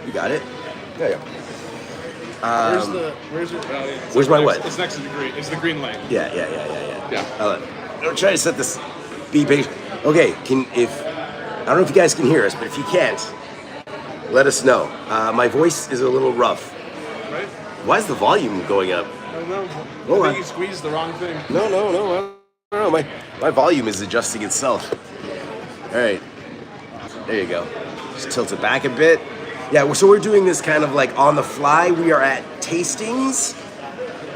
You got it? Yeah. Where's my what? It's next to the green. It's the green light. Yeah. Yeah. I'm trying to set this. Be patient. Okay. I don't know if you guys can hear us, but if you can't, let us know. My voice is a little rough. Right? Why is the volume going up? I don't know. Oh, I think you squeezed the wrong thing. No. I don't know. My volume is adjusting itself. All right. There you go. Just tilt it back a bit. Yeah, so we're doing this kind of like on the fly. We are at Tastings.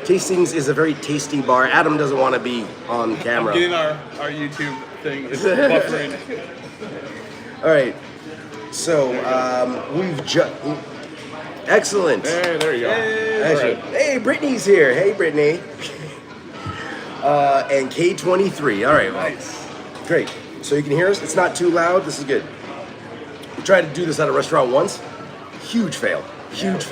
Tastings is a very tasty bar. Adam doesn't want to be on camera. I'm getting our YouTube thing. It's buffering. All right. So we've just... Excellent. Hey, there you go. Excellent. Hey, Brittany's here. Hey, Brittany. And K23. All right. Nice. Great. So you can hear us? It's not too loud. This is good. We tried to do this at a restaurant once. Huge fail. Yep.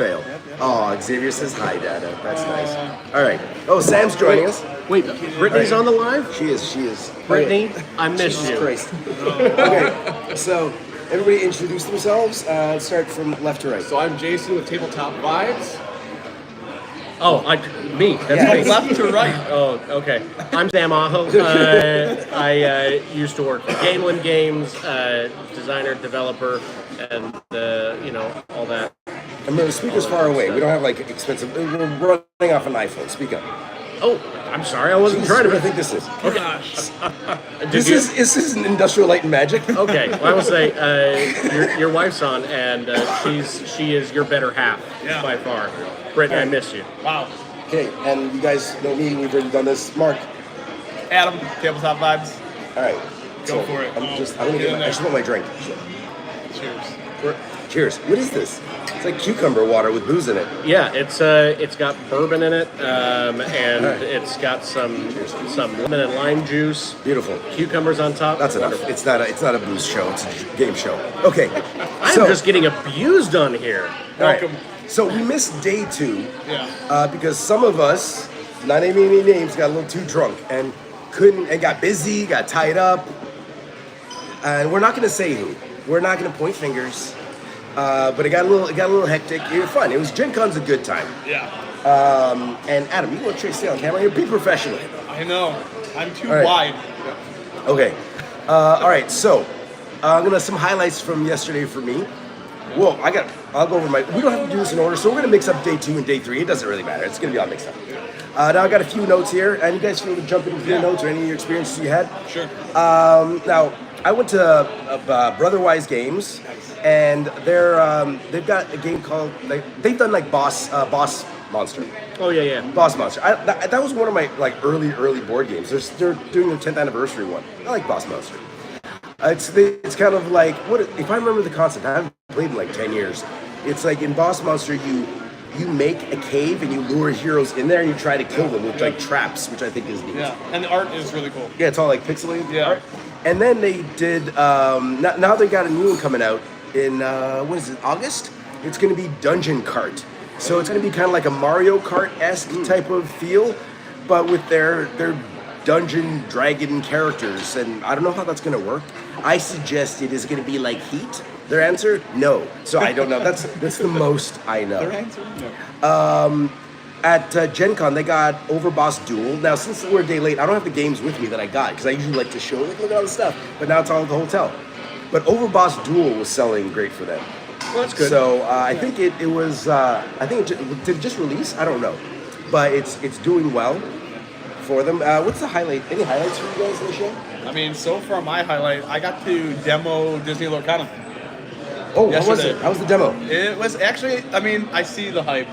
Oh, Xavier says hi, Dada. That's nice. All right. Oh, Sam's joining us. Wait, Brittany's on the live? She is. Brittany, I miss you. Christ. Okay. So everybody introduce themselves. Start from left to right. So I'm Jason with Tabletop Vibes. Oh, me. That's Yeah. me. Left to right. Oh, okay. I'm Sam Aho. I used to work for Gamelin Games, designer, developer, and all that. Remember, the speaker's far away. We don't have like expensive. We're running off an iPhone. Speak up. Oh, I'm sorry. I wasn't trying What do to. you think this is? Oh gosh. This is an Industrial Light and Magic. Okay, well, I will say your wife's on, and she is your better half by far. Brittany, I miss you. Wow. Okay, and you guys know me. We've already done this. Mark. Adam, Tabletop Vibes. All right. Go for it. I just want my drink. Cheers. Cheers. What is this? It's like cucumber water with booze in it. Yeah, it's got bourbon in it, and it's got some lemon and lime juice. Beautiful. Cucumbers on top. That's enough. It's not a booze show. It's a game show. Okay. I'm just getting abused on here. Welcome. So we missed day 2 Yeah. because some of us, not naming any names, got a little too drunk and got busy, got tied up. And we're not going to say who. We're not going to point fingers. But it got a little hectic. It was fun. Gen Con's a good time. Yeah. And Adam, you want to stay on camera here? Be professional. I know. I'm too All right. wide. Okay. All right. So I'm gonna some highlights from yesterday for me. Well, I'll go over we don't have to do this in order, so we're gonna mix up day 2 and day 3. It doesn't really matter. It's gonna be all mixed up. Now I got a few notes here, and you guys feel to jump in with your notes or any of your experiences you had. Sure. Now I went to Brotherwise Games, and they've got a game called they've done like Boss Monster. Oh yeah. Boss Monster. That was one of my like early board games. They're doing their 10th anniversary one. I like Boss Monster. It's kind of like if I remember the concept. I haven't played in like 10 years. It's like in Boss Monster you make a cave and you lure heroes in there and you try to kill them with like traps, which I think is neat. Yeah. And the art is really cool. Yeah, it's all like pixelated Yeah. art. And then they did now they got a new one coming out in when is it, August? It's gonna be Dungeon Cart. So it's gonna be kind of like a Mario Kart-esque type of feel, but with their dungeon dragon characters, and I don't know how that's gonna work. I suggested is it gonna be like Heat? Their answer, no. So I don't know. That's the most I know. Their answer? No. At Gen Con, they got Overboss Duel. Now, since we're a day late, I don't have the games with me that I got, because I usually like to show, look at all the stuff. But now it's all at the hotel. But Overboss Duel was selling great for them. Well, that's good. So I think it was, did it just release? I don't know. But it's doing well for them. What's the highlight? Any highlights for you guys in the show? I mean, so far my highlight, I got to demo Disney Lorcana. Oh, how was Yesterday. it? How was the demo? It was actually, I mean, I see the hype.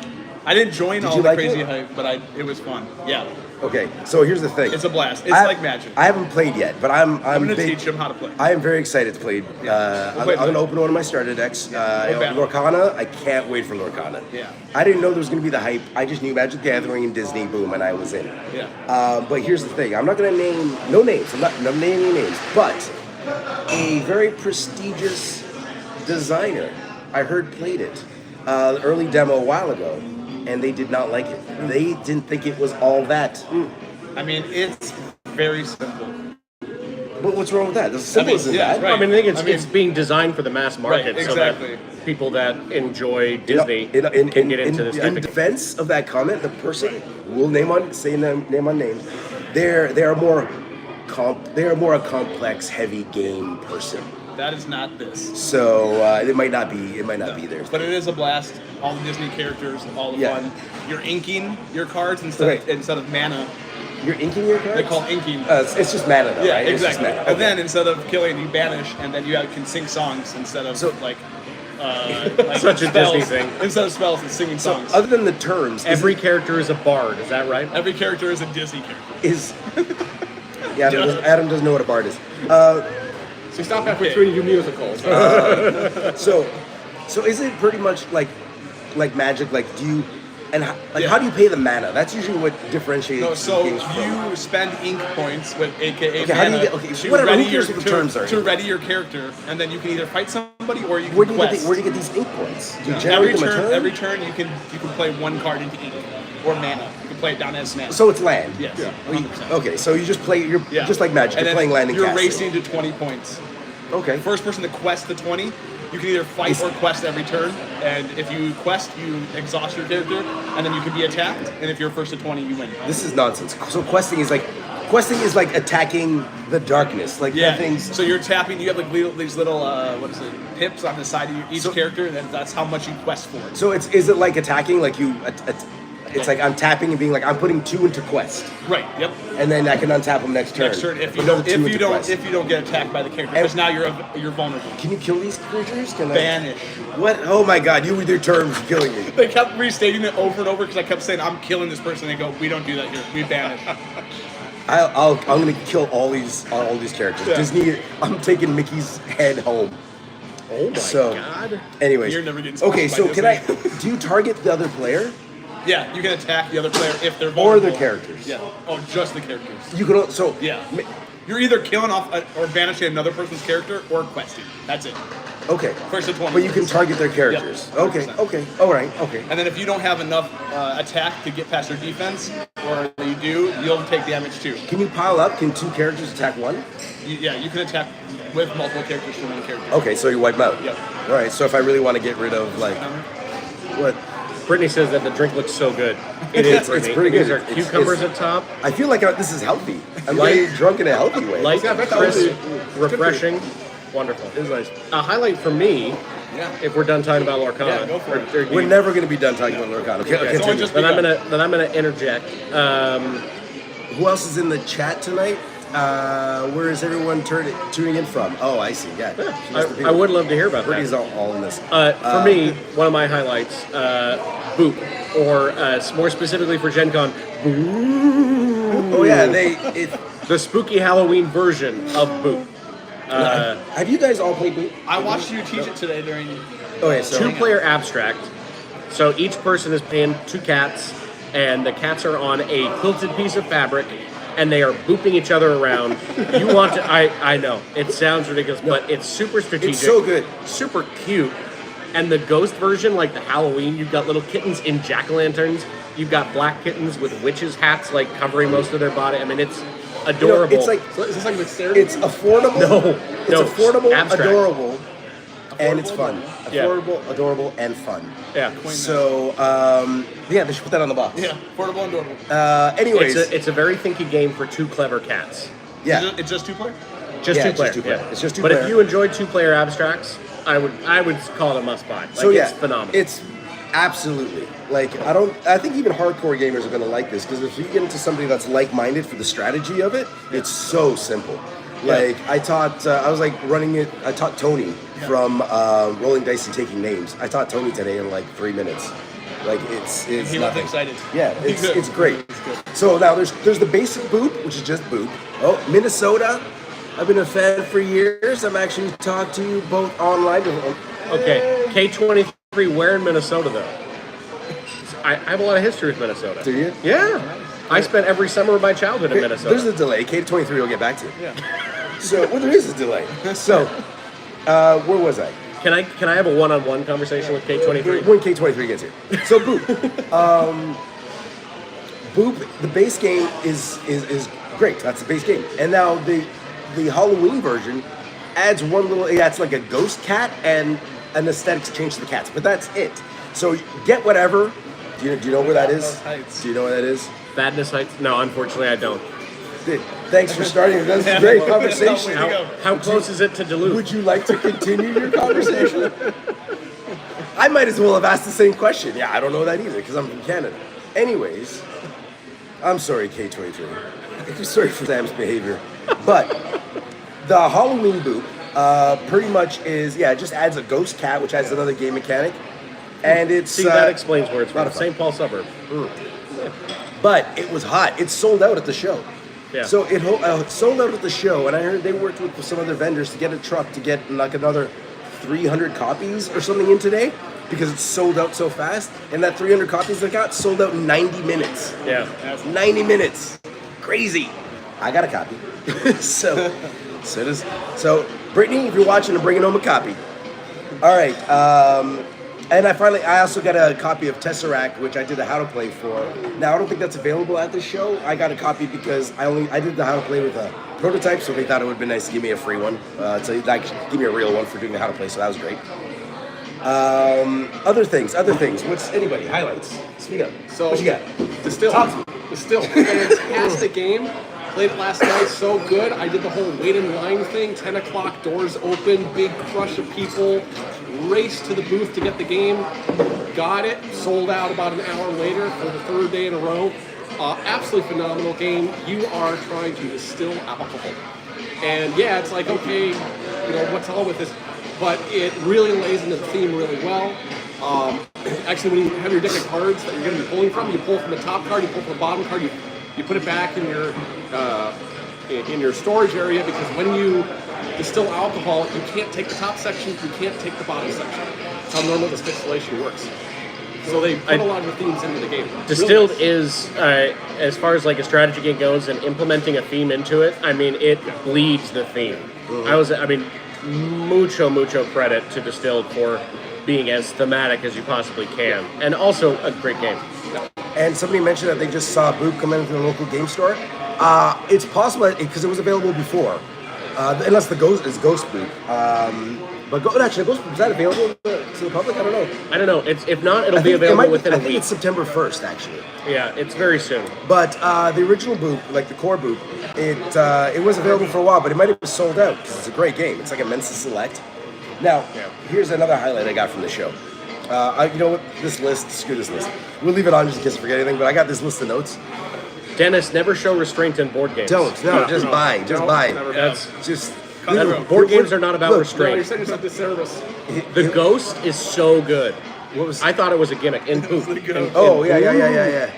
I didn't join all you the like crazy it? hype, but it was fun. Yeah. Okay, so here's the thing. It's a blast. It's like magic. I haven't played yet, but I'm I'm going to big- teach them how to play. I am very excited to play. We'll I'm play going to today. open one of my starter decks. battle. Lorcana, I can't wait for Lorcana. Yeah. I didn't know there was going to be the hype. I just knew Magic the Gathering and Disney, boom, and I was in. Yeah. But here's the thing. I'm not going to name, no names. I'm not naming any names. But a very prestigious designer, I heard played it. Early demo a while ago, and they did not like it. They didn't think it was all that. I mean, it's very simple. But what's wrong with that? The simple isn't yeah, that. right. I mean, I think it's being designed for the mass market. Right, So that exactly. people that enjoy Disney in can get into this type of game. defense of that comment, the person will name on name. They're more a complex, heavy game person. That is not this. So it might not be there. But it is a blast. All the Disney characters, all the Yeah. fun. You're inking your cards instead of mana. You're inking your cards? They call it inking. It's just mana, though, Yeah, right? It's just exactly. mana. And Okay. then instead of killing, you banish, and then you can sing songs instead of like Such a spells. Disney thing. Instead of spells, it's singing So songs. other than the terms, Every character is a bard, is that right? Every character is a Disney character. is yeah, Adam doesn't know what a bard is. So stop halfway through and you do musicals. So is it pretty much like Magic? Like, do you how do you pay the mana? That's usually what differentiates No, so games from. you spend ink points with AKA Okay, how do you mana get- okay, to whatever, who ready cares what the terms are to here? ready your character, and then you can either fight somebody or you can Where do you quest. get these ink points? Do you Every generate them a turn, turn? every turn you can play one card into ink or mana. You can play it down as mana. So it's land. yes, Yeah. 100%. Okay, so you just play. You're Yeah. just like Magic. And You're then playing land and you're castle. racing to 20 points. Okay. First person to quest the 20, you can either fight or quest every turn. And if you quest, you exhaust your character, and then you can be attacked. And if you're first to 20, you win. This is nonsense. So questing is like attacking the darkness. Like Yeah. things. So you're tapping. You have like these little pips on the side of each character, and then that's how much you quest for. So is it like attacking? Like you, it's like I'm tapping and being like I'm putting 2 into quest, Right. Yep. and then I can untap them next turn. Next turn, if you Another don't, 2 into quest. if you don't get attacked by the character, because now you're vulnerable. Can you kill these creatures? Can I? Banish. What? Oh my God! You with your terms killing me. They kept restating it over and over because I kept saying I'm killing this person. They go, we don't do that here. We banish. I'm gonna kill all these characters. Yeah. Disney. I'm taking Mickey's head home. Oh my So- god. Anyways. You're never getting Okay, smashed so by can I? Disney. Do you target the other player? Yeah, you can attack the other player if they're Or vulnerable. their characters. Yeah. Oh, just the characters. You can. So Yeah. You're either killing off or banishing another person's character or questing. That's it. Okay. First to 20. But you can target their characters. Yep, Okay. 100%. Okay. All right. Okay. And then if you don't have enough attack to get past their defense, or you do, you'll take damage too. Can you pile up? Can 2 characters attack 1? You can attack with multiple characters from one character. Okay, so you wipe them out. Yep. All right. So if I really want to get rid of like what? Brittany says that the drink looks so good. It is. It's Brittany. pretty These good. are It's- cucumbers it's- at top. I feel like this is healthy. I'm Light- getting drunk in a healthy way. Light, Yeah, that's crisp, healthy. refreshing, wonderful. It's nice. A highlight for me, Yeah. if we're done talking about Lorcana, Yeah, go for it. or do We're you- never going to be done talking about Lorcana. Okay, Okay. continue. only just- then I'm gonna interject. Who else is in the chat tonight? Where is everyone tuning in from? Oh, I see. Yeah. I would love to hear about Brittany's that. all in this. For me, one of my highlights, Boop, or more specifically for Gen Con, Oh yeah, the spooky Halloween version of Boop. have you guys all played Boot? I watched you teach it today during. Okay, so 2-player abstract. So each person is playing 2 cats, and the cats are on a quilted piece of fabric, and they are booping each other around. You want to? I know it sounds ridiculous, but it's super strategic. It's so good. super cute. And the ghost version, like the Halloween, you've got little kittens in jack-o'-lanterns. You've got black kittens with witches' hats, like covering most of their body. I mean, it's adorable. it's like So is this like the it's affordable. It's no, affordable, abstract. adorable, and it's fun. Yeah. Affordable, adorable, and fun. yeah. So yeah, they should put that on the box. Yeah, portable and durable. Anyways, It's a very thinky game for 2 clever cats. yeah. It's just 2-player? Just Yeah, 2 it's player. just 2-player. Yeah. It's just But 2-player. if you enjoy 2-player abstracts, I would call it a must buy. Like, So yeah, it's phenomenal. It's absolutely like I think even hardcore gamers are gonna like this because if you get into somebody that's like-minded for the strategy of it, it's so simple. Like I taught, I was like running it. I taught Tony from Rolling Dice and Taking Names. I taught Tony today in like 3 minutes. Like it's He looked nothing. excited. Yeah, He's good. it's great. So now there's the basic Boop, which is just Boop. Oh, Minnesota. I've been a fan for years. I'm actually talked to you both online. Okay, K23, where in Minnesota though? I have a lot of history with Minnesota. Do you? Yeah. I spent every summer of my childhood in Minnesota. There's a delay. K23 will get back to you. Yeah. So, well, there is a delay. So, where was I? Can I have a one-on-one conversation with K23? When K23 gets here. So, Boop. Boop, the base game is great. That's the base game. And now the Halloween version adds one little, it adds like a ghost cat and an aesthetics change to the cats, but that's it. So get whatever. Do you know where that is? Those heights. Do you know where that is? Fatness Heights? No, unfortunately, I don't. Thanks for starting. That's a great conversation. Way to go. How close is it to Duluth? Would you like to continue your conversation? I might as well have asked the same question. Yeah, I don't know that either because I'm from Canada. Anyways, I'm sorry, K23. I'm sorry for Sam's behavior. But the Halloween boop pretty much is, it just adds a ghost cat, which adds another game mechanic. And it's... See, that explains where it's lot from. of fun. St. Paul suburb. But it was hot. It sold out at the show. Yeah. So it sold out at the show, and I heard they worked with some other vendors to get a truck to get like another 300 copies or something in today because it sold out so fast. And that 300 copies they got sold out in 90 minutes. Yeah. 90 minutes. Crazy. I got a copy. so Brittany, if you're watching, I'm bringing home a copy. All right. And I also got a copy of Tesseract, which I did a how to play for. Now I don't think that's available at the show. I got a copy because I did the how to play with a prototype, so they thought it would be nice to give me a free one. So they actually give me a real one for doing the how to play, so that was great. Other things. What's anybody highlights? Speak up. So what you got? Distill. Fantastic game. Played it last night, so good. I did the whole wait in line thing, 10 o'clock, doors open, big crush of people, raced to the booth to get the game, got it, sold out about an hour later for the third day in a row. Absolutely phenomenal game. You are trying to distill alcohol. And yeah, it's like, okay, what's all with this? But it really lays into the theme really well. Actually, when you have your deck of cards that you're going to be pulling from, you pull from the top card, you pull from the bottom card, you put it back in your storage area, because when you distill alcohol, you can't take the top section, you can't take the bottom section. That's how normal distillation works. So they put a lot of the themes into the game. Distilled Really. is, as far as like a strategy game goes and implementing a theme into it, I mean, it bleeds the theme. Mucho credit to Distilled for being as thematic as you possibly can. And also a great game. And somebody mentioned that they just saw Boop come into the local game store. It's possible because it was available before, unless the Ghost is Ghost Boop. But actually, Ghost Boop, is that available to the public? I don't know. I don't know. If not, it'll be available within a I think week. it's September 1st, actually. Yeah, it's very soon. But the original Boop, like the core Boop, it was available for a while, but it might have been sold out because it's a great game. It's like a Mensa Select. Now, here's another highlight I got from the show. You know what? This list, screw this list. We'll leave it on just in case I forget anything, but I got this list of notes. Dennis, never show restraint in board games. Just buy. That's Just... board games are not about No, you're restraint. setting yourself disservice. The Ghost is so good. I thought it was a gimmick in Poop. Oh, yeah.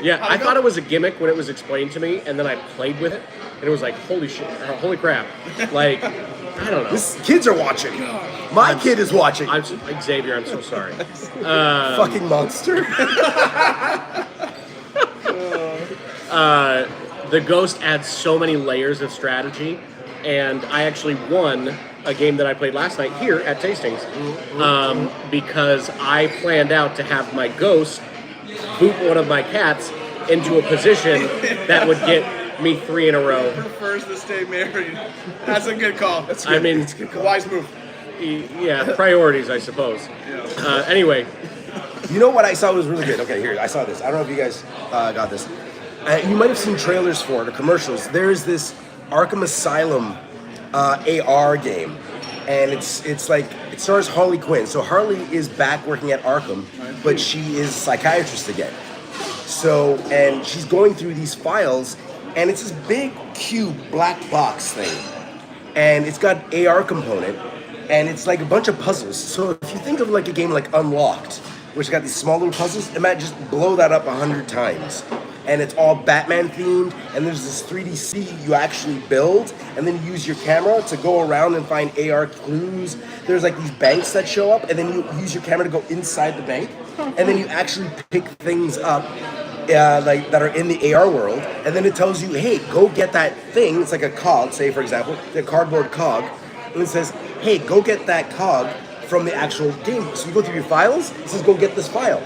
Yeah, I thought it was a gimmick when it was explained to me, and then I played with it, and it was like, holy shit, or holy crap. Like, I don't know. Kids are watching. My kid is watching. Xavier, I'm so sorry. Fucking monster. The Ghost adds so many layers of strategy, and I actually won a game that I played last night here at Tastings because I planned out to have my Ghost boop one of my cats into a position that would get me 3 in a row. Prefers to stay married. That's a good call. I mean, It's a wise move. yeah, priorities, I suppose. Anyway, You know what I saw was really good? Okay, here, I saw this. I don't know if you guys got this. You might have seen trailers for it or commercials. There's this Arkham Asylum AR game, and it's like, it stars Harley Quinn. So Harley is back working at Arkham, but she is a psychiatrist again. So, and she's going through these files, and it's this big cube black box thing, and it's got AR component, and it's like a bunch of puzzles. So if you think of like a game like Unlocked, which got these small little puzzles, it might just blow that up 100 times. And it's all Batman themed, and there's this 3D city you actually build, and then you use your camera to go around and find AR clues. There's like these banks that show up, and then you use your camera to go inside the bank, and then you actually pick things up like that are in the AR world, and then it tells you, hey, go get that thing. It's like a cog, say for example, the cardboard cog, and it says, hey, go get that cog from the actual game. So you go through your files, it says, go get this file.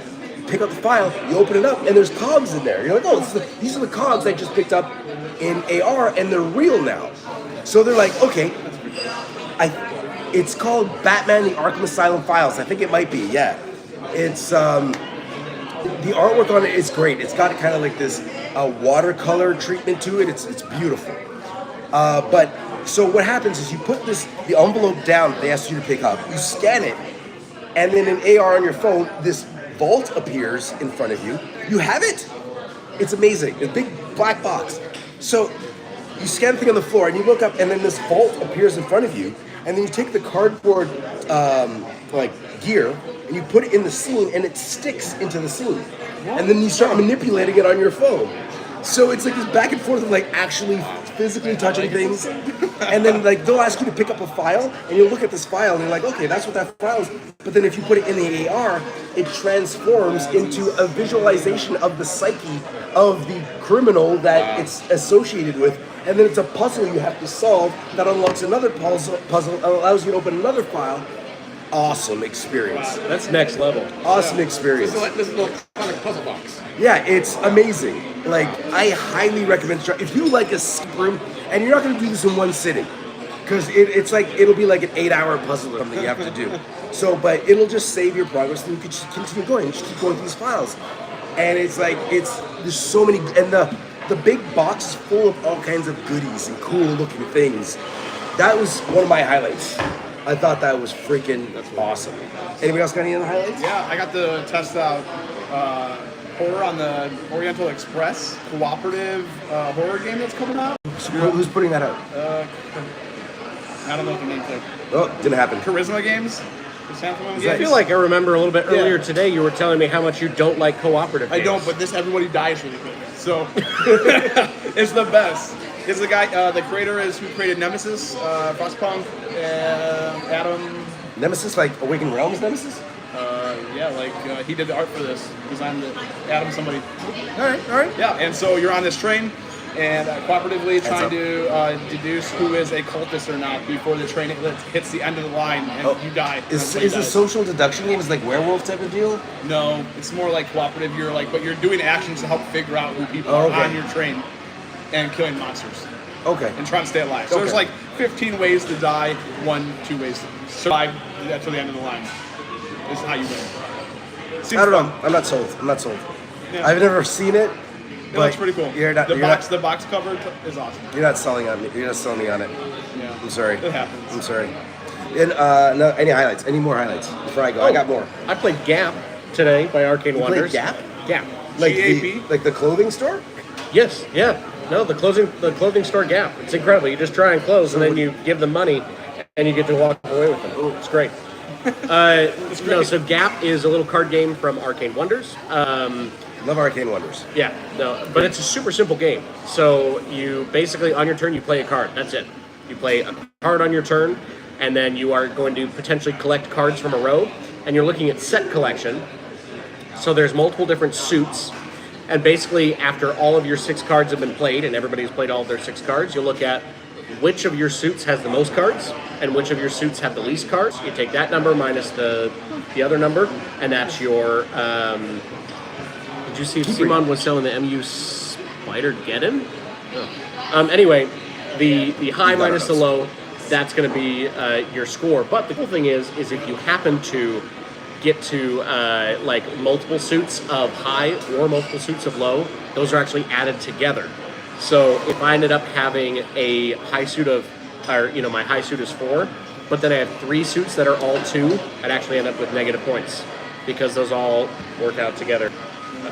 Pick up the file, you open it up, and there's cogs in there. You're like, oh, these are the cogs I just picked up in AR, and they're real now. So they're like, okay, It's called Batman: The Arkham Asylum Files. I think it might be. Yeah, it's the artwork on it is great. It's got kind of like this watercolor treatment to it. It's beautiful. But so what happens is you put the envelope down that they ask you to pick up. You scan it, and then in AR on your phone, this vault appears in front of you. You have it. It's amazing. A big black box. So you scan the thing on the floor, and you look up, and then this vault appears in front of you. And then you take the cardboard like gear, and you put it in the scene, and it sticks into the scene. And then you start manipulating it on your phone. So it's like this back and forth of like actually physically touching things. And then like they'll ask you to pick up a file, and you'll look at this file, and you're like, okay, that's what that file is. But then if you put it in the AR, it transforms into a visualization of the psyche of the criminal that it's associated with. And then it's a puzzle you have to solve that unlocks another puzzle and allows you to open another file. Awesome experience. That's next level. Awesome experience. This is an electronic puzzle box. Yeah, it's amazing. Like, I highly recommend if you like a escape room, and you're not going to do this in one sitting, because it's like, it'll be like an 8-hour puzzle or something you have to do. So, but it'll just save your progress, and you can just continue going, just keep going through these files. And it's like, there's so many, and the big box is full of all kinds of goodies and cool looking things. That was one of my highlights. I thought that was freaking awesome. Anybody else got any other highlights? Yeah, I got to test out horror on the Oriental Express cooperative horror game that's coming out. So who's putting that out? I don't know what the name's are. Oh, didn't happen. Charisma Games. I feel like I remember a little bit earlier today you were telling me how much you don't like cooperative games. I don't, but everybody dies really quick. So it's the best. It's the guy, the creator is who created Nemesis, Frostpunk, Adam. Nemesis, like Awakened Realms Nemesis? He did the art for this. Designed it. Adam somebody. All right. Yeah, and so you're on this train, and cooperatively trying to deduce who is a cultist or not before the train hits the end of the line and you die. Is a social deduction game? Is it like werewolf type of deal? No, it's more like cooperative. But you're doing actions to help figure out who people are on your train and killing monsters. Okay. And trying to stay alive. So there's like 15 ways to die, 2 ways to survive to the end of the line. This is how you win. I don't know. I'm not sold. Yeah. I've never seen it. It looks pretty cool. The box cover is awesome. You're not selling on me. You're not selling me on it. Yeah. I'm sorry. It happens. I'm sorry. And no, any highlights? Any more highlights before I go? I got more. I played Gap today by Arcane Wonders. Gap? Gap. Like GAP? the clothing store? Yes. Yeah. No, the clothing store Gap. It's incredible. You just try and close, and then you give them money, and you get to walk away with them. It's great. No, so Gap is a little card game from Arcane Wonders. Love Arcane Wonders. Yeah, no, but it's a super simple game. So you basically, on your turn, you play a card. That's it. You play a card on your turn, and then you are going to potentially collect cards from a row, and you're looking at set collection. So there's multiple different suits, and basically after all of your 6 cards have been played, and everybody's played all of their 6 cards, you'll look at which of your suits has the most cards, and which of your suits have the least cards. You take that number minus the other number, and that's your... Did you see Simon was selling the MU Spider-Geddon? Oh. Anyway, the high minus the low, that's going to be your score. But the cool thing is if you happen to get to like multiple suits of high or multiple suits of low, those are actually added together. So if I ended up having a high suit of, my high suit is 4, but then I have 3 suits that are all 2, I'd actually end up with negative points because those all work out together.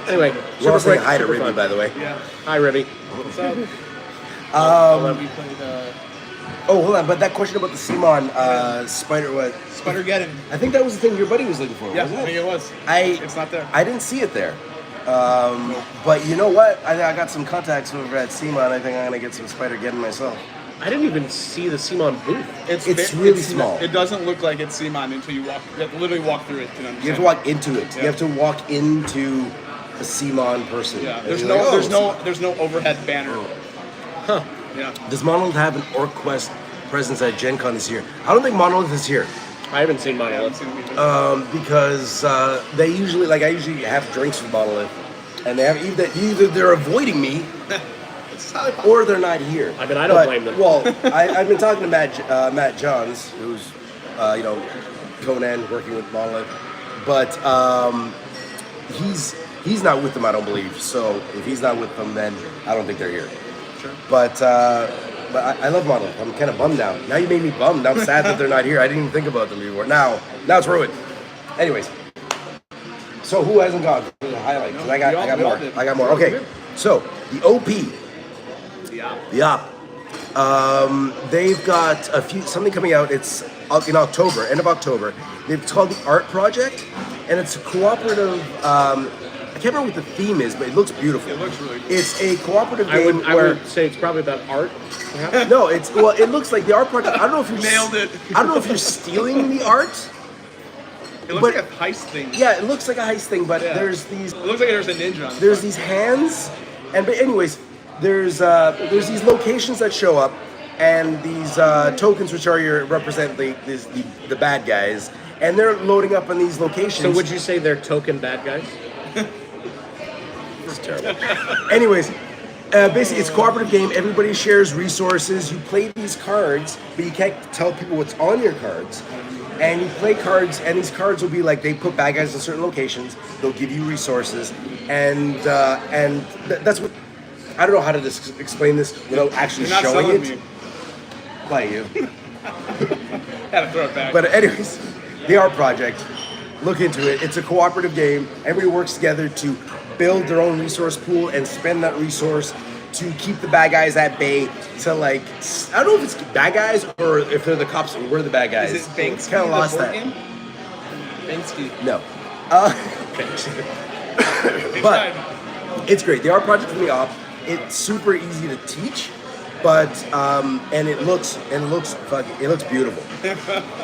Anyway, We're all saying hi to super Ribby, fun. by the way. Yeah. Hi, Ribby. What's up? We played Oh, hold on. But that question about the Simon Spider, what? Spider-Geddon. I think that was the thing your buddy was looking for, Yeah, wasn't I it? think it was. It's not there. I didn't see it there. But you know what? I got some contacts over at Simon. I think I'm going to get some Spider-Geddon myself. I didn't even see the Simon booth. It's really small. It doesn't look like it's Simon until you walk. You have to literally walk through it to understand. You have to walk into it. Yeah. You have to walk into a Simon person. Yeah, And there's you're like, there's no overhead banner. Huh. Yeah. Does Monolith have an OrcQuest presence at Gen Con this year? I don't think Monolith is here. I haven't seen Monolith. Because I usually have drinks with Monolith, and they have either they're avoiding me, or they're not here. I mean, I don't blame them. Well, I've been talking to Matt Johns, who's Conan working with Monolith, but he's not with them, I don't believe. So if he's not with them, then I don't think they're here. Sure. But I love Monolith. I'm kind of bummed now. Now you made me bummed. I'm sad that they're not here. I didn't even think about them before. Now it's ruined. Anyways, so who hasn't gone for the highlight? 'Cause I got more. I got more. Okay, so the OP, the op. They've got something coming out. It's in October, end of October. It's called the Art Project, and it's a cooperative. I can't remember what the theme is, but it looks beautiful. It looks really cool. It's a cooperative I game would where say it's probably about art. Perhaps? no, it looks like the Art Project. I don't know if you're Nailed it. I don't know if you're stealing the art. It looks But- like a heist thing. Yeah, it looks like a heist thing, but Yeah. there's these It looks like there's a ninja on the there's front. these hands, but anyways, there's these locations that show up, and these tokens which represent the bad guys, and they're loading up on these locations. So would you say they're token bad guys? It's terrible. Anyways, basically, it's a cooperative game. Everybody shares resources. You play these cards, but you can't tell people what's on your cards. And you play cards, and these cards will be like they put bad guys in certain locations. They'll give you resources, and that's what I don't know how to explain this without actually You're not showing selling it. me. By you. Had to throw it back. But anyways, the Art Project. Look into it. It's a cooperative game. Everybody works together to build their own resource pool and spend that resource to keep the bad guys at bay. To I don't know if it's bad guys or if they're the cops and we're the bad guys. Is it Banksy, Kind of the lost board that. game? Banksy. No. Big But time. it's great. The Art Project from the Op. It's super easy to teach, but and it looks beautiful.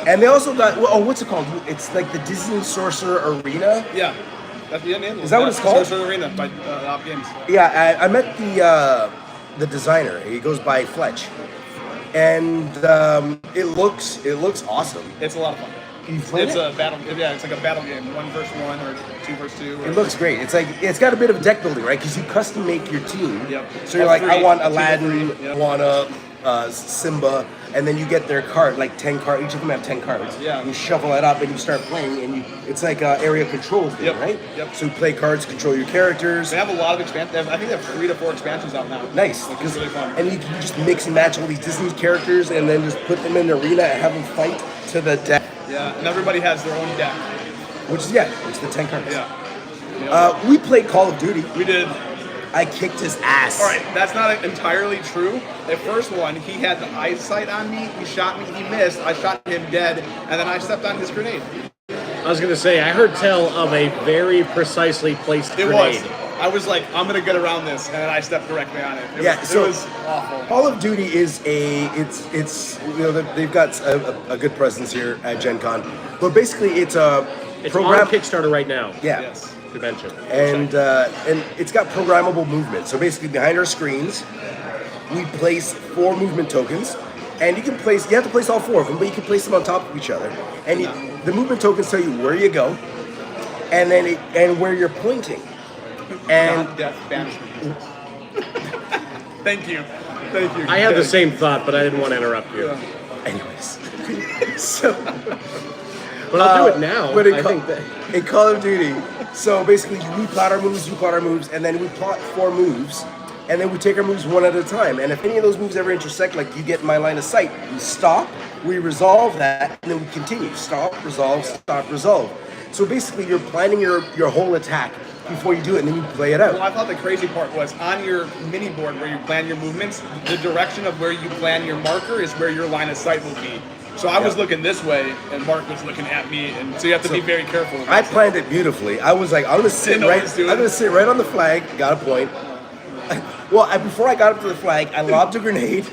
And they also got what's it called? It's like the Disney Sorcerer Arena. Yeah. That's the name. Is that what it's called? Sorcerer Arena by Op Games. Yeah, I met the designer. He goes by Fletch, and it looks awesome. It's a lot of fun. You played It's it? a battle. Yeah, it's like a battle game, 1 versus 1 or 2 versus 2. Or It looks great. It's got a bit of deck building, right? Because you custom make your team. Yep. So you're All like, I three, want 2 to Aladdin, 3, yep. I want Simba, and then you get their card, like 10 cards. Each of them have 10 cards. Yeah. You shuffle it up and you start playing, and it's like an area control thing, Yep. right? Yep. So you play cards, control your characters. They have a lot of expansions. I think they have 3 to 4 expansions out now. Nice, Which is really fun. and you can just mix and match all these Disney characters, and then just put them in the arena and have them fight to the death. Yeah, and everybody has their own deck. Which is it's the 10 cards. Yeah. We played Call of Duty. We did. I kicked his ass. All right, that's not entirely true. The first one, he had the eyesight on me. He shot me. He missed. I shot him dead, and then I stepped on his grenade. I was gonna say I heard tell of a very precisely placed It grenade. was. I was like, I'm gonna get around this, and then I stepped directly on it. Yeah, It was awful. Call of Duty is it's they've got a good presence here at Gen Con, but basically it's a It's program. on Kickstarter right now. Yeah. Yes. To mention. And it's got programmable movement. So basically, behind our screens, we place 4 movement tokens, and you have to place all 4 of them, but you can place them on top of each other. And the movement tokens tell you where you go, and then and where you're pointing. And God, death, banishment. Thank you. Thank you. I had the same thought, but I didn't want to interrupt you. anyways, so. But I'll do it now. But I think that in Call of Duty, so basically we plot our moves, you plot our moves, and then we plot 4 moves, and then we take our moves one at a time. And if any of those moves ever intersect, like you get in my line of sight, we stop, we resolve that, and then we continue. Stop, resolve. So basically you're planning your whole attack before you do it, and then you play it Well, out. I thought the crazy part was on your mini board where you plan your movements, the direction of where you plan your marker is where your line of sight will be. So I was looking this way, and Mark was looking at me, and so you have to be very careful. I planned it beautifully. I was like, I'm gonna sit Didn't know what right. he was doing. I'm gonna sit right on the flag. Got a point. Well, before I got up to the flag, I lobbed a grenade,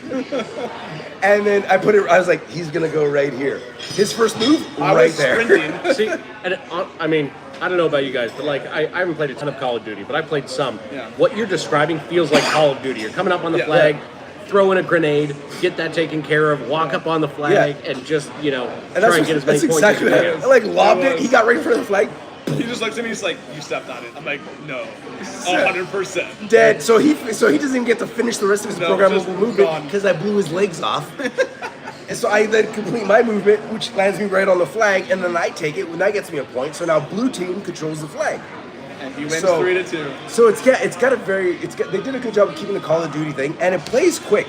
and then I put it. I was like, he's gonna go right here. His first move, I right was there. sprinting. see, and I mean, I don't know about you guys, but like I haven't played a ton of Call of Duty, but I played some. Yeah. What you're describing feels like Call of Duty. You're coming up on the Yeah. flag, throw in a grenade, get that taken care of, walk up on the flag, and just And try and get as many that's points exactly as what you I can. I like lobbed It it. was. He got right in front of the flag. He just looks at me, he's like, you stepped on it. I'm like, no, 100%. Dead. So he doesn't even get to finish the rest of his No, programmable just movement gone. because I blew his legs off. So I then complete my movement, which lands me right on the flag, and then I take it, and that gets me a point. So now blue team controls the flag. And he wins So- 3-2. So they did a good job of keeping the Call of Duty thing, and it plays quick.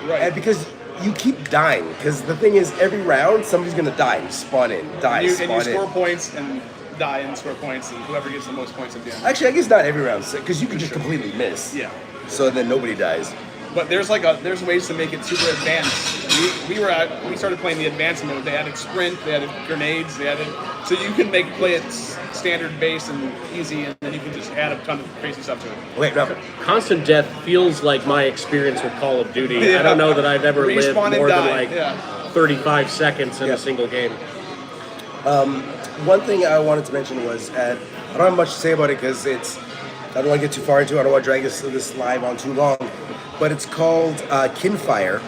Right. And because you keep dying, because the thing is, every round somebody's gonna die, spawn in, die, And spawn you score in. points and die and score points, and whoever gets the most points at the end. Actually, I guess not every round, because you can just completely miss. Yeah. So then nobody dies. But there's ways to make it super advanced. We started playing the advanced mode. They added sprint, they added grenades, so you can play it standard base and easy, and then you can just add a ton of crazy stuff to it. Wait, no. Constant death feels like my experience with Call of Duty. Yeah. I don't know that I've ever lived Respawn and more than die, like yeah. 35 seconds in Yeah. a single game. One thing I wanted to mention was, I don't have much to say about it because I don't want to get too far into it. I don't want to drag this live on too long. But it's called Kinfire.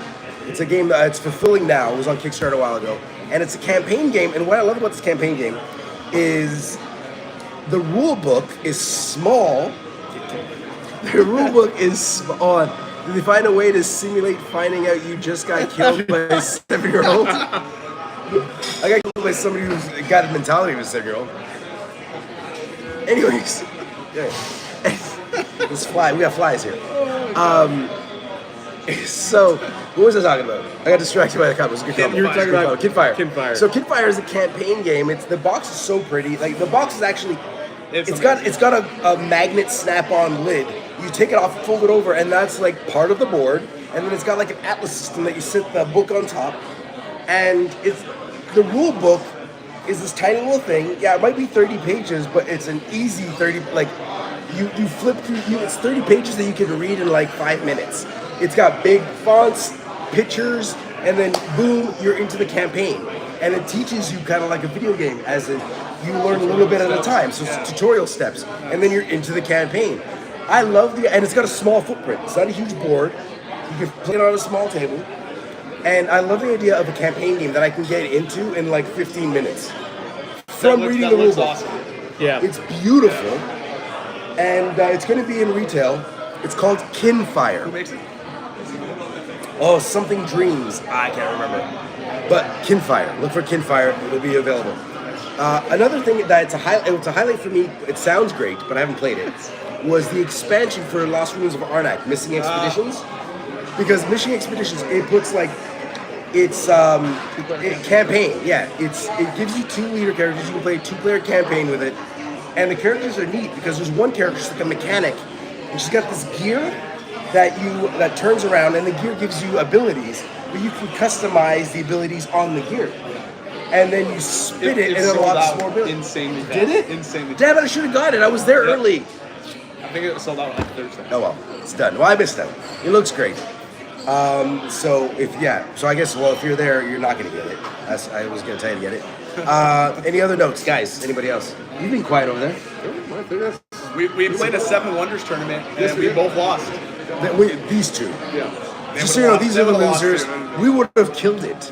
It's a game it's fulfilling now. It was on Kickstarter a while ago. And it's a campaign game. And what I love about this campaign game is the rule book is small. The rule book is small. Did they find a way to simulate finding out you just got killed by a 7-year-old? I got killed by somebody who's got a mentality of a 7-year-old. Anyways, yeah. This fly, we got flies here. So, what was I talking about? I got distracted by the comment. It was a good comment. You were talking about Kinfire. Kinfire. So Kinfire is a campaign game. The box is so pretty. Like the box is actually, it's got a magnet snap-on lid. You take it off, fold it over, and that's like part of the board. And then it's got like an atlas system that you sit the book on top. And the rule book is this tiny little thing. Yeah, it might be 30 pages, but it's an easy 30. Like you flip through. It's 30 pages that you can read in like 5 minutes. It's got big fonts, pictures, and then boom, you're into the campaign. And it teaches you kind of like a video game, as in you learn a little bit at a time. So it's tutorial steps, and then you're into the campaign. I love and it's got a small footprint. It's not a huge board. You can play it on a small table. And I love the idea of a campaign game that I can get into in like 15 minutes from reading the rule book. Awesome. Yeah. It's beautiful, and it's going to be in retail. It's called Kinfire. Who makes it? Oh, something Dreams. I can't remember. But Kinfire. Look for Kinfire. It'll be available. Another thing that it's a highlight for me. It sounds great, but I haven't played it. Was the expansion for Lost Ruins of Arnak, Missing Expeditions? Because Missing Expeditions, it puts like it's campaign. Yeah, it gives you 2 leader characters. You can play a 2-player campaign with it, and the characters are neat because there's one character, she's like a mechanic, and she's got this gear that turns around, and the gear gives you abilities, but you can customize the abilities on the gear. And then you spin it, and it sold unlocks out more abilities. insanely fast. Did it? Insanely Damn it, I should have got it. I was there Yep. early. I think it was sold out like Thursday. Oh well, it's done. Well, I missed it. It looks great. So I guess if you're there, you're not gonna get it. I was gonna tell you to get it. Any other notes, guys? Anybody else? You've been quiet over there. We played a 7 Wonders tournament, and we both lost. These two. Yeah. Just so you know, these are the They would've lost losers. it. We would have killed it.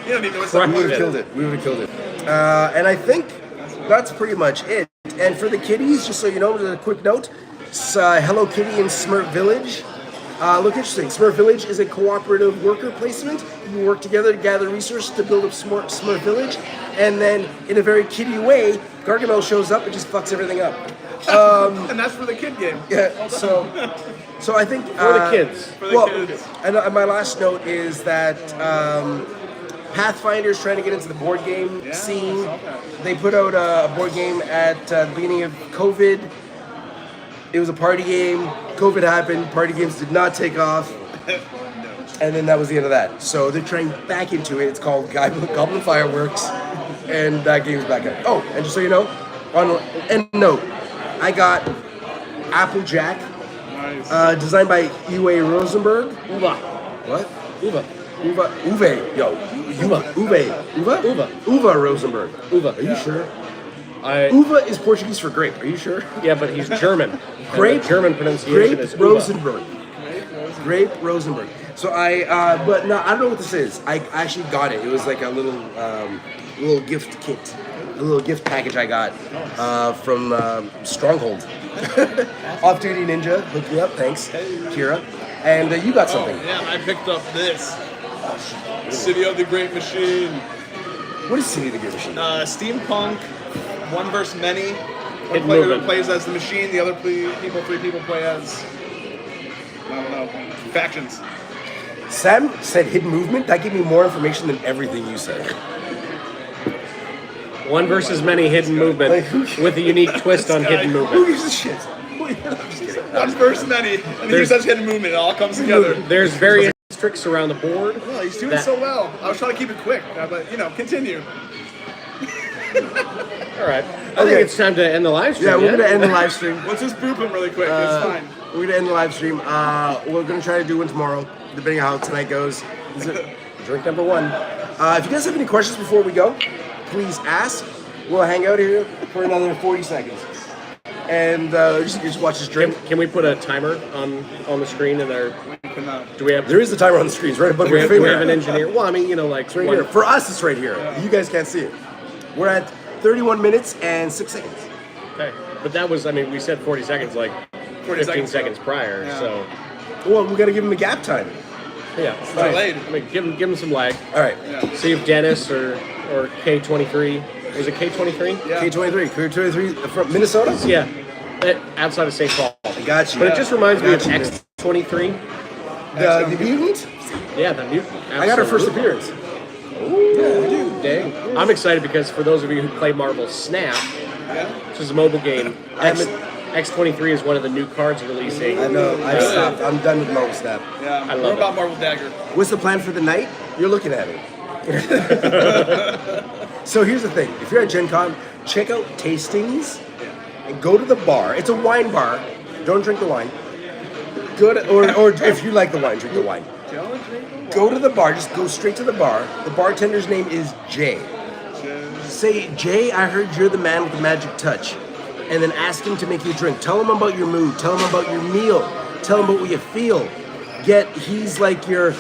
You don't even know what's Correct. We would have killed it. We would have killed it. And I think that's pretty much it. And for the kiddies, just so you know, a quick note: it's, Hello Kitty in Smurf Village. Look interesting. Smurf Village is a cooperative worker placement. You work together to gather resources to build up Smurf Village, and then in a very kiddie way, Gargamel shows up and just fucks everything up. And that's for the kid game. Yeah. So I think For the kids. For the kids. And my last note is that Pathfinder's trying to get into the board game scene. They put out a board game at the beginning of COVID. It was a party game. COVID happened. Party games did not take off. And then that was the end of that. So they're trying back into it. It's called Goblin Fireworks. And that game's back up. Oh, and just so you know, on end note, I got Applejack, Nice. designed by Uwe Rosenberg. Uva. What? Uva. Uwe. Yo. Uwe Rosenberg. Uva. Are you sure? Uva is Portuguese for grape. Are you sure? Yeah, but he's German. Grape. And the German pronunciation Grape is Uva. Rosenberg. Grape Rosenberg. So but no, I don't know what this is. I actually got it. It was like a little gift kit, a little gift package I got from Stronghold. Off Duty Ninja hooked me up. Thanks, Kira. And you got something. Yeah, I picked up this. City of the Great Machine. What is City of the Great Machine? Steampunk, one versus many. One Hidden player movement. plays as the machine, the other three people play as, I don't know, factions. Sam said hidden movement. That gave me more information than everything you said. One versus many hidden movement Like, who- with a unique twist on hidden Who movement. gives a shit? I'm just kidding. One versus many. And he There's- says hidden movement. It all comes together. There's various tricks around the board. Well, he's doing that- so well. I was trying to keep it quick, but continue. All right. I Okay. think it's time to end the live stream. Yeah, we're gonna end the live stream. Let's just boop him really quick. It's fine. We're gonna end the live stream. We're gonna try to do one tomorrow, depending on how tonight goes. This is drink number 1. If you guys have any questions before we go, please ask. We'll hang out here for another 40 seconds, and just watch us drink. Can we put a timer on the screen in there? Do we have? There is a timer on the screen. It's right above Do we your have, do we finger. have an engineer? Well, I mean, like It's right here. For us, it's right here. You guys can't see it. We're at 31 minutes and 6 seconds. Okay. But that was, I mean, we said 40 seconds like 40 15 seconds seconds prior. Yeah. So Well, we gotta give him a gap time. yeah. Delayed. I mean, give him some lag. All right. See if Dennis or K23. Was it K23? Yeah. K23. K23 from Minnesota? Yeah. Outside of St. Paul. I got you. But it just reminds me of Got you. X23. The mutant? Yeah, the mutant. I got her first Absolutely. appearance. Dang. I'm excited because for those of you who play Marvel Snap, which is a mobile game, X23 is one of the new cards releasing. I know. I stopped. I'm done with Marvel Snap. Yeah. I love What it. about Marvel Dagger? What's the plan for the night? You're looking at it. So here's the thing. If you're at Gen Con, check out Tastings and go to the bar. It's a wine bar. Don't drink the wine. Go to, or if you like the wine, drink the wine. Go to the bar. Just go straight to the bar. The bartender's name is Jay. Say, Jay, I heard you're the man with the magic touch. And then ask him to make you a drink. Tell him about your mood. Tell him about your meal. Tell him about what you feel. He's like your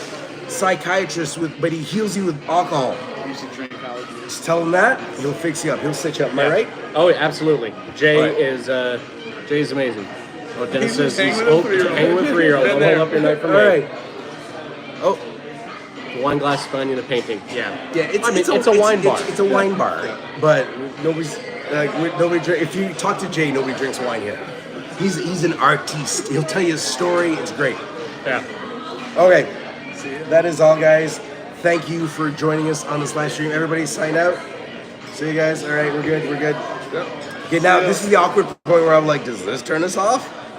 psychiatrist, but he heals you with alcohol. You should drink college. Just tell him that. He'll fix you up. He'll set you up. Am I right? Oh, yeah, absolutely. Jay Right. Jay's amazing. Oh, Dennis He's says hanging he's with a 3-year-old. hanging with a 3-year-old. Don't hold up your night for All me. right. Oh, Wine glass spun in a painting. Yeah. yeah. I mean, it's a wine bar. It's a wine bar, but nobody's nobody. If you talk to Jay, nobody drinks wine here. He's an artiste. He'll tell you a story. It's great. Yeah. Okay, that is all, guys. Thank you for joining us on this live stream. Everybody sign out. See you guys. All right, we're good. We're good. Okay, now this is the awkward point where I'm like, does this turn us off?